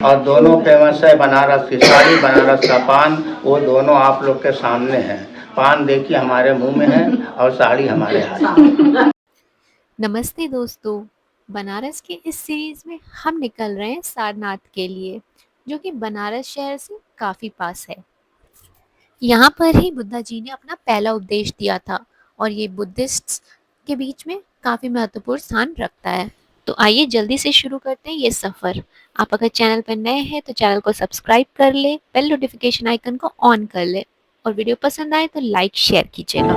और दोनों फेमस है, बनारस की साड़ी, बनारस का पान, वो दोनों आप लोग के सामने हैं। पान देखिए हमारे मुंह में है और साड़ी हमारे हाथ में। नमस्ते दोस्तों, बनारस के इस सीरीज में हम निकल रहे हैं सारनाथ के लिए, जो कि बनारस शहर से काफ़ी पास है। यहाँ पर ही बुद्धा जी ने अपना पहला उपदेश दिया था और ये बुद्धिस्ट्स के बीच में काफ़ी महत्वपूर्ण स्थान रखता है। तो आइए जल्दी से शुरू करते हैं ये सफ़र। आप अगर चैनल पर नए हैं तो चैनल को सब्सक्राइब कर ले, बेल नोटिफिकेशन आइकन को ऑन कर ले और वीडियो पसंद आए तो लाइक शेयर कीजिएगा।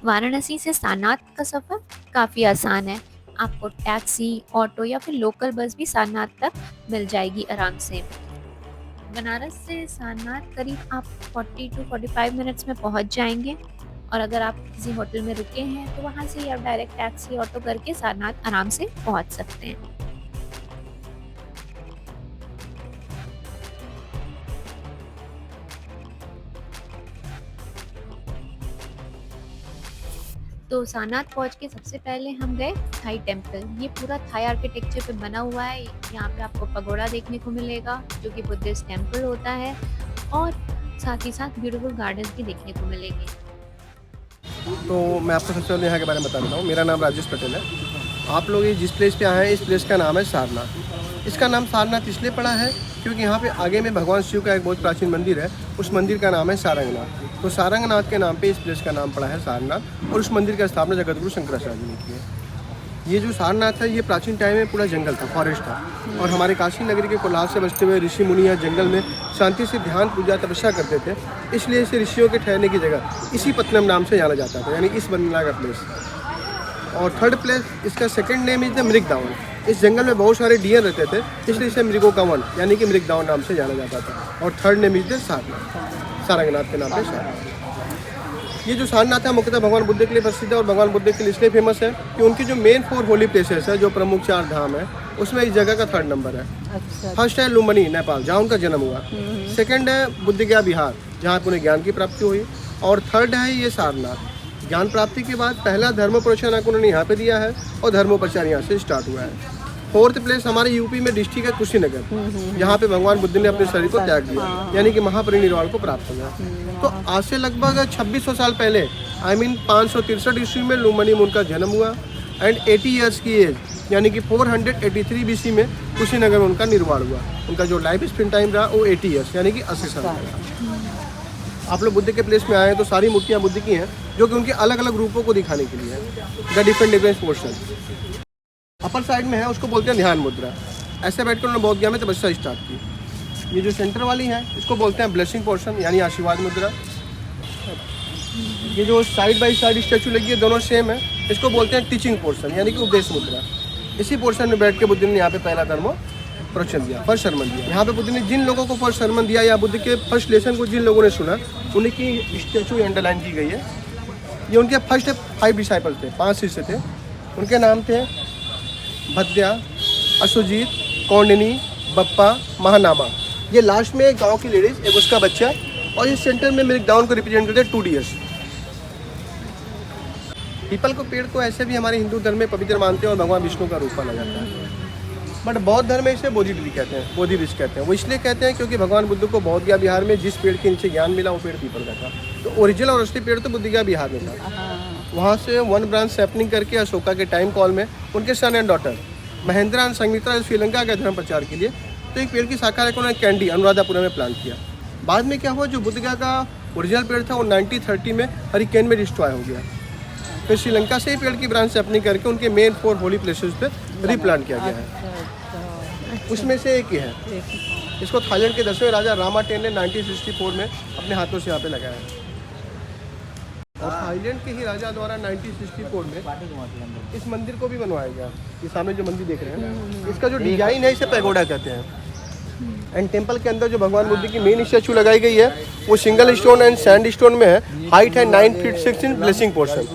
वाराणसी से सारनाथ का सफ़र काफ़ी आसान है। आपको टैक्सी, ऑटो या फिर लोकल बस भी सारनाथ तक मिल जाएगी आराम से। बनारस से सारनाथ करीब आप 40 to 45 मिनट्स में पहुंच जाएंगे और अगर आप किसी होटल में रुके हैं तो वहां से ही आप डायरेक्ट टैक्सी, ऑटो करके सारनाथ आराम से पहुंच सकते हैं। तो सारनाथ पहुंच के सबसे पहले हम गए थाई टेम्पल। ये पूरा थाई आर्किटेक्चर पे बना हुआ है। यहाँ पे आपको पगोड़ा देखने को मिलेगा जो कि बुद्धिस्ट टेम्पल होता है और साथ ही साथ ब्यूटीफुल गार्डन्स भी देखने को मिलेंगे। तो मैं आपको सबसे पहले यहाँ के बारे में बता देता हूँ। मेरा नाम राजेश पटेल है। आप लोग ये जिस प्लेस पे आए हैं, इस प्लेस का नाम है सारनाथ। इसका नाम सारनाथ इसलिए पड़ा है क्योंकि यहाँ पे आगे में भगवान शिव का एक बहुत प्राचीन मंदिर है। उस मंदिर का नाम है सारंगनाथ। तो सारंगनाथ के नाम पे इस प्लेस का नाम पड़ा है सारनाथ और उस मंदिर की स्थापना जगतगुरु शंकराचार्य ने की है। ये जो सारनाथ है, ये प्राचीन टाइम में पूरा जंगल था, फॉरेस्ट था। और हमारे काशी नगरी के कोलाहल से बचते हुए ऋषि मुनि यहाँ जंगल में शांति से ध्यान, पूजा, तपस्या करते थे। इसलिए इसे ऋषियों के ठहरने की जगह इसी पत्तनम नाम से जाना जाता था, यानी इस बनना का प्लेस। और थर्ड प्लेस, इसका सेकंड नेम इज द मृगदावन। इस जंगल में बहुत सारे डियर रहते थे, इसलिए इसे मृगों का वन यानी कि मृगदावन नाम से जाना जाता था। और third name is the Sarnath, Sarangnath के नाम पे सारनाथ। ये जो सारनाथ है मुख्यतः भगवान बुद्ध के लिए प्रसिद्ध है और भगवान बुद्ध के लिए इसलिए फेमस है कि उनकी जो मेन 4 होली प्लेसेस है, जो प्रमुख 4 धाम है, उसमें इस जगह का 3rd नंबर है। अच्छा। फर्स्ट है लुम्बिनी, नेपाल, जहाँ उनका जन्म हुआ। सेकंड है बुद्धगया, बिहार, जहाँ उन्हें ज्ञान की प्राप्ति हुई। और थर्ड है ये सारनाथ। ज्ञान प्राप्ति के बाद पहला धर्मोपदेशन उन्होंने यहाँ पे दिया है और धर्मोपचार यहाँ से स्टार्ट हुआ है। फोर्थ प्लेस हमारे यूपी में डिस्ट्रिक्ट है कुशीनगर, जहाँ पे भगवान बुद्ध ने अपने शरीर को त्याग दिया, यानी कि महापरिनिर्वाण को प्राप्त हुआ। तो आज से लगभग 2600 साल पहले, आई मीन 563 ईस्वी में लुम्बिनी में उनका जन्म हुआ एंड 80 ईयर्स की एज, यानी कि 483 BC में कुशीनगर में उनका निर्वाण हुआ। उनका जो लाइफ स्पेन टाइम रहा वो 80 ईयर्स, यानी कि 80 साल का। आप लोग बुद्ध के प्लेस में आए हैं तो सारी मूर्तियाँ बुद्ध की हैं, जो कि उनके अलग अलग रूपों को दिखाने के लिए है। The different portion upper side में है, उसको बोलते हैं ध्यान मुद्रा। ऐसे बैठकर उन्होंने बौद्ध ज्ञान में तपस्या स्टार्ट की। ये जो सेंटर वाली है, इसको बोलते हैं ब्लेसिंग पोर्शन, यानी आशीर्वाद मुद्रा। ये जो साइड बाय साइड स्टैचू लगी है, दोनों सेम है, इसको बोलते हैं टीचिंग पोर्शन, यानी कि उपदेश मुद्रा। इसी पोर्शन में बैठ के बुद्ध ने यहाँ पे पहला धर्म प्रवचन दिया, फर्स्ट सरमन दिया। यहाँ पे बुद्ध ने जिन लोगों को फर्स्ट सरमन दिया या बुद्ध के फर्स्ट लेसन को जिन लोगों ने सुना, उन्हीं की स्टैचू अंडरलाइन की गई है। ये उनके फर्स्ट 5 डिसाइपल थे, 5 शिष्य थे। उनके नाम थे भद्या, अशुजीत, कौंडिनी, बप्पा, महानामा। ये लास्ट में एक गांव की लेडीज, एक उसका बच्चा, और इस सेंटर में मृगदावन को रिप्रेजेंट करते हैं 2 डियर्स। पीपल को पेड़ को ऐसे भी हमारे हिंदू धर्म में पवित्र मानते हैं और भगवान विष्णु का रूप माना जाता है। बट बौद्ध धर्म में इसे बोधि ट्री कहते हैं, बोधि वृक्ष कहते हैं। वो इसलिए कहते हैं क्योंकि भगवान बुद्ध को बौद्धगया बिहार में जिस पेड़ के नीचे ज्ञान मिला वो पेड़ पीपल का था। तो ओरिजिनल और असली पेड़ तो बुद्धगया बिहार में था। वहाँ से 1 ब्रांच सैपलिंग करके अशोका के टाइम कॉल में उनके son and daughter Mahendra and Sangeeta Sri Lanka के धर्म प्रचार के लिए तो एक पेड़ की शाखा लेकर उन्होंने कैंडी, अनुराधापुरम में प्लांट किया। बाद में क्या हुआ, जो बुद्धगया का ओरिजिनल पेड़ था वो 1930 में हरिकेन में डिस्ट्रॉय हो गया। फिर श्रीलंका से ही पेड़ की ब्रांच सैपलिंग करके उनके मेन 4 होली प्लेसेस पे रीप्लांट किया गया है। उसमें से एक ही है। इसको थाईलैंड के 10वें राजा रामाटेन ने 1964 में अपने हाथों से यहाँ पे लगाया है। और थाईलैंड के ही राजा द्वारा 1964 में इस मंदिर को भी बनवाया गया। ये सामने जो मंदिर देख रहे हैं, इसका जो डिजाइन है इसे पैगोडा कहते हैं। एंड टेम्पल के अंदर जो भगवान बुद्ध की मेन स्टैचू लगाई गई है वो single stone and sand stone में है। हाइट है 9 फीट 6 इंच, ब्लेसिंग पोर्शन।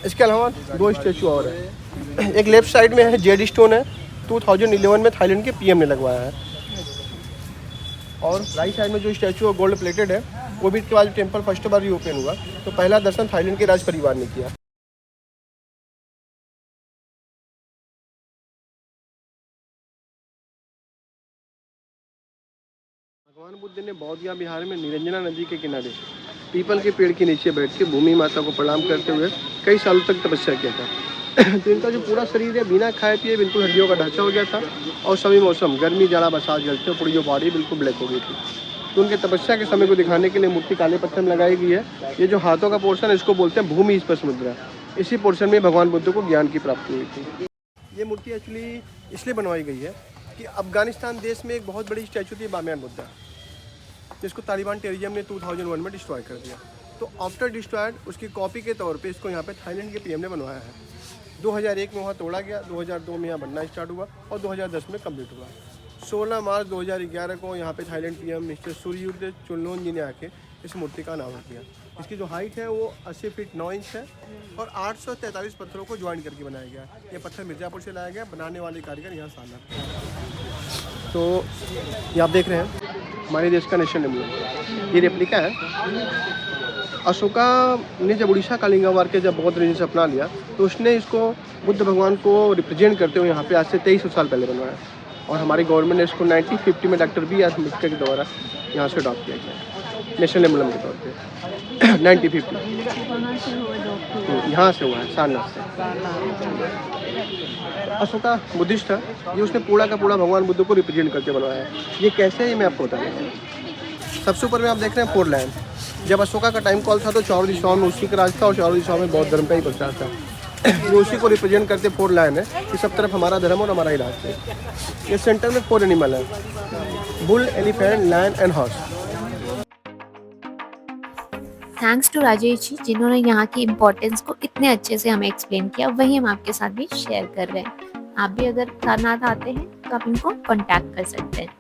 इसके अलावा 2 स्टैचू और है। एक लेफ्ट साइड में है, जेड स्टोन है, 2011 में थाईलैंड के PM ने लगवाया है। और राइट साइड में जो स्टैचू गोल्ड प्लेटेड है कोविड के बाद टेम्पल फर्स्ट बार रीओपन हुआ, तो पहला दर्शन थाईलैंड के राज परिवार ने किया। भगवान बुद्ध ने बौद्ध गया बिहार में निरंजना नदी के किनारे पीपल के पेड़ के नीचे बैठ के भूमि माता को प्रणाम करते हुए कई सालों तक तपस्या किया था। तो इनका जो पूरा शरीर है बिना खाए पिए बिल्कुल हड्डियों का ढांचा हो गया था, और सभी मौसम गर्मी जाड़ा बरसात जलते पूरी जो बॉडी बिल्कुल ब्लैक हो गई थी। तो उनके तपस्या के समय को दिखाने के लिए मूर्ति काले पत्थर में लगाई गई है। ये जो हाथों का पोर्शन है इसको बोलते हैं भूमि स्पर्श मुद्रा। इसी पोर्शन में भगवान बुद्ध को ज्ञान की प्राप्ति हुई थी। ये मूर्ति एक्चुअली इसलिए बनवाई गई है कि अफगानिस्तान देश में एक बहुत बड़ी स्टैचू थी बामियान बुद्धा, जिसको तालिबान टेररिज्म ने 2001 में डिस्ट्रॉय कर दिया। तो आफ्टर डिस्ट्रॉयड उसकी कॉपी के तौर पे इसको यहाँ पे थाईलैंड के पीएम ने बनवाया है। 2001 में वहाँ तोड़ा गया, 2002 में यहाँ बनना स्टार्ट हुआ और 2010 में कंप्लीट हुआ। 16 मार्च 2011 को यहाँ पे थाईलैंड पीएम मिस्टर सूर्ययुत चुनलोन जी ने आके इस मूर्ति का अनावरण किया। इसकी जो हाइट है वो 80 फीट 9 इंच है और 843 पत्थरों को ज्वाइन करके बनाया गया। ये पत्थर मिर्ज़ापुर से लाया गया, बनाने वाले कारीगर यहाँ सारनाथ। तो ये आप देख रहे हैं हमारे देश का नेशनल एम्ब्लम, ये रेप्लिका है। अशोका ने जब उड़ीसा कलिंगा वार के जब बौद्ध रिलीजन से अपना लिया तो उसने इसको बुद्ध भगवान को रिप्रेजेंट करते हुए यहाँ पे आज से 2300 साल पहले बनवाया, और हमारी गवर्नमेंट ने इसको 1950 में डॉक्टर बी आर अम्बेडकर के द्वारा यहाँ से अडॉप्ट किया गया नेशनल एम्ब्लम के तौर पे 1950। यहाँ से हुआ है सारनाथ से। अशोका बुद्धिस्ट था, ये उसने पूरा का पूरा भगवान बुद्ध को रिप्रेजेंट करके बनवाया है। ये कैसे है ये मैं आपको बता देता हूँ। सबसे ऊपर में आप देख रहे हैं फोर लाइन। जब अशोका का टाइम कॉल था तो चारों दिशाओं में उसी का राज था और चारों दिशाओं में बौद्ध धर्म का ही प्रचार था। ये उसी को रिप्रेजेंट करते फोर लाइन है कि सब तरफ हमारा धर्म और हमारा ही राज है। ये सेंटर में 4 एनिमल है, bull, elephant, lion and horse. Thanks to Rajesh ji जिन्होंने यहाँ की इम्पोर्टेंस को इतने अच्छे से हमें एक्सप्लेन किया, वही हम आपके साथ भी शेयर कर रहे हैं। आप भी अगर सारनाथ आते हैं तो आप इनको कांटेक्ट कर सकते हैं।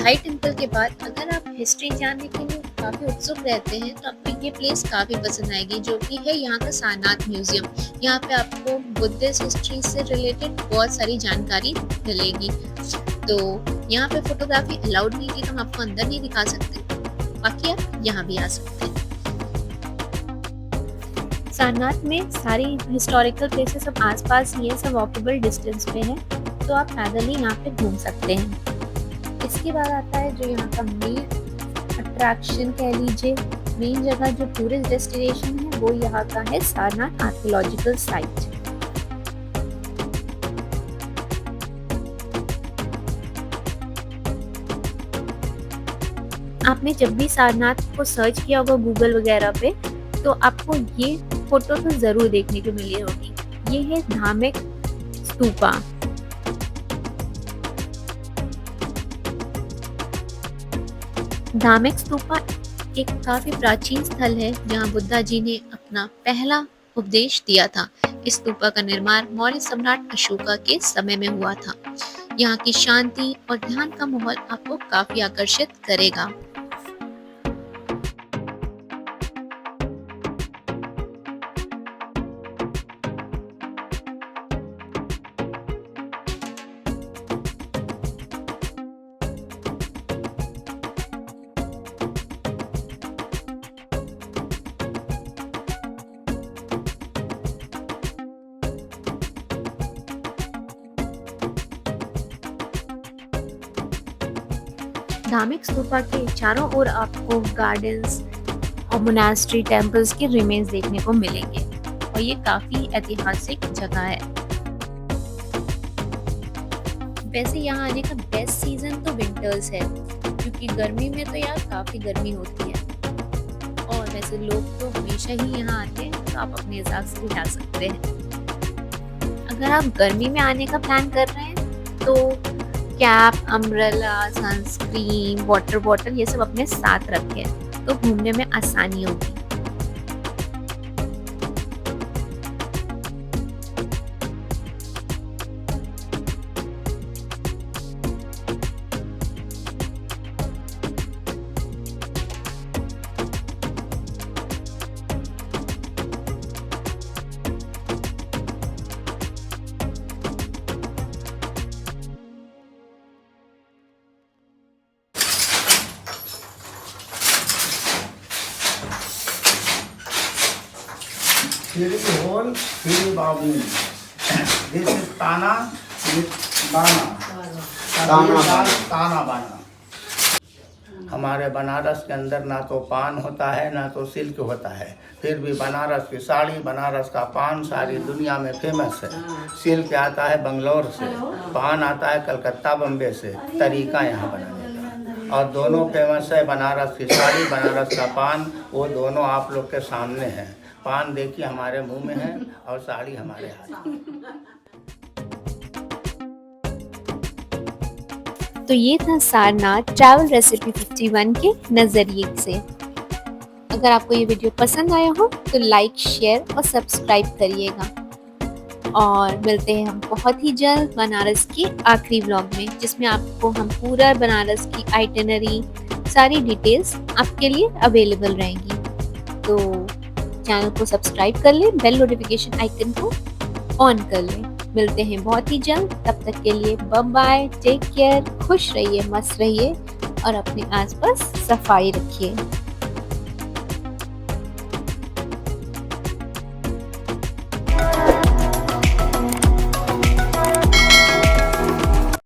थाई टेम्पल के बाद अगर आप हिस्ट्री जानने के लिए काफ़ी उत्सुक रहते हैं तो आपको ये प्लेस काफ़ी पसंद आएगी, जो कि है यहाँ का सारनाथ म्यूजियम। यहाँ पे आपको बुद्धिस्ट हिस्ट्री से रिलेटेड बहुत सारी जानकारी मिलेगी। तो यहाँ पे फोटोग्राफी अलाउड नहीं थी तो हम आपको अंदर नहीं दिखा सकते, बाकी आप यहाँ भी आ सकते हैं। सारनाथ में सारी हिस्टोरिकल प्लेसेस सब आसपास ही है, सब वॉकेबल डिस्टेंस पे है, तो आप पैदल ही यहाँ पे घूम सकते हैं। इसके बाद आता है जो यहाँ का मेन अट्रैक्शन कह लीजिए, मेन जगह जो टूरिस्ट डेस्टिनेशन है वो यहाँ का है सारनाथ आर्कियोलॉजिकल साइट। आपने जब भी सारनाथ को सर्च किया होगा गूगल वगैरह पे तो आपको ये फोटो तो जरूर देखने को मिली होगी। ये है धामिक स्तूपा। धामिक स्तूपा एक काफी प्राचीन स्थल है जहां बुद्धा जी ने अपना पहला उपदेश दिया था। इस स्तूपा का निर्माण मौर्य सम्राट अशोका के समय में हुआ था। यहाँ की शांति और ध्यान का माहौल आपको काफी आकर्षित करेगा। धामिक स्तूपा के चारों ओर आपको गार्डन्स और मोनास्ट्री टेम्पल्स के रिमेन्स देखने को मिलेंगे और ये काफी ऐतिहासिक जगह है। वैसे यहाँ आने का बेस्ट सीजन तो विंटर्स है, क्योंकि गर्मी में तो यहाँ काफी गर्मी होती है, और वैसे लोग तो हमेशा ही यहाँ आते हैं, तो आप अपने हिसाब से भी आ सकते हैं। अगर आप गर्मी में आने का प्लान कर रहे हैं तो cap, umbrella, sunscreen, water bottle ये सब अपने साथ रखें तो घूमने में आसानी होगी। फिर भी होल, फिर भी बाबू। दिस इज ताना, बाना, ताना बाना। हमारे बनारस के अंदर ना तो पान होता है ना तो सिल्क होता है, फिर भी बनारस की साड़ी, बनारस का पान सारी दुनिया में फेमस है। सिल्क आता है बंगलौर से, पान आता है कलकत्ता बम्बे से, तरीका यहाँ बनाने का। और दोनों फेमस है, बनारस की साड़ी, बनारस का पान, वो दोनों आप लोग के सामने हैं। पान देखिए हमारे मुंह में है और साड़ी हमारे हाथ में। तो ये था सारनाथ ट्रैवल रेसिपी 51 के नज़रिए से। अगर आपको ये वीडियो पसंद आया हो तो लाइक, शेयर और सब्सक्राइब करिएगा। और मिलते हैं हम बहुत ही जल्द बनारस के आखिरी व्लॉग में, जिसमें आपको हम पूरा बनारस की आइटिनरी, सारी डिटेल्स आपके लिए अवेलेबल रहेंगी। तो चैनल को सब्सक्राइब कर लें, बेल नोटिफिकेशन आइकन को ऑन कर लें। मिलते हैं बहुत ही जल्द, तब तक के लिए बाय बाय, टेक केयर, खुश रहिए, मस्त रहिए और अपने आसपास सफाई रखिए।